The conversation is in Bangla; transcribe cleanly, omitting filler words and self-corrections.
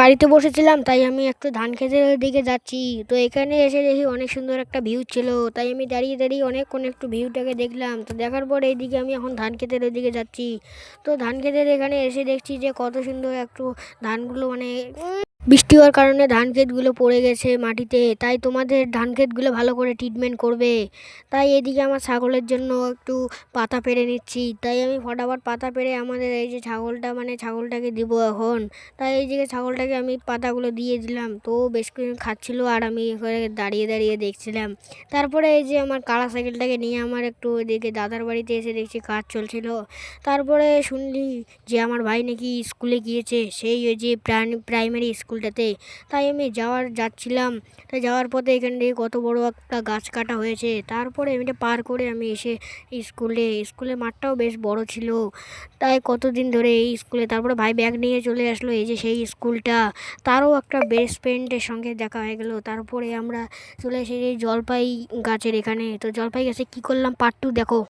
বাড়িতে বসেছিলাম, তাই আমি একটু ধান ক্ষেতের দিকে যাচ্ছি। তো এখানে এসে দেখি অনেক সুন্দর একটা ভিউ ছিল, তাই আমি দাঁড়িয়ে দাঁড়িয়ে অনেকক্ষণ একটু ভিউটাকে দেখলাম। তো দেখার পর এইদিকে আমি এখন ধান ক্ষেতের ওইদিকে যাচ্ছি। তো ধান ক্ষেতের এখানে এসে দেখছি যে কত সুন্দর একটু ধানগুলো মানে বৃষ্টি হওয়ার কারণে ধান ক্ষেতগুলো পড়ে গেছে মাটিতে, তাই তোমাদের ধান ক্ষেতগুলো ভালো করে ট্রিটমেন্ট করবে। তাই এদিকে আমার ছাগলের জন্য একটু পাতা পেড়ে নিচ্ছি, তাই আমি ফটাফট পাতা পেড়ে আমাদের এই যে ছাগলটা মানে ছাগলটাকে দিব এখন। তাই এই যে ছাগলটাকে আমি পাতাগুলো দিয়ে দিলাম, তো ও বেশ কিছু খাচ্ছিল আর আমি এখানে দাঁড়িয়ে দাঁড়িয়ে দেখছিলাম। তারপরে এই যে আমার কালা সাইকেলটাকে নিয়ে আমার একটু ওইদিকে দাদার বাড়িতে এসে দেখছি কাজ চলছিল। তারপরে শুনলি যে আমার ভাই নাকি স্কুলে গিয়েছে, সেই ওই যে প্রাইমারি স্কুলটাতে। তাই আমি যাচ্ছিলাম। তাই যাওয়ার পথে এখান থেকে কত বড় একটা গাছ কাটা হয়েছে, তারপরে এটা পার করে আমি এসে স্কুলের মাঠটাও বেশ বড় ছিল। তাই কতদিন ধরে এই স্কুলে, তারপরে ভাই ব্যাগ নিয়ে চলে আসলো, এই যে সেই স্কুলটা। তারও একটা বেস্ট ফ্রেন্ডের সঙ্গে দেখা হয়ে গেল। তারপরে আমরা চলে এসে এই জলপাই গাছের এখানে। তো জলপাই গাছে কী করলাম পার্ট 2 দেখো।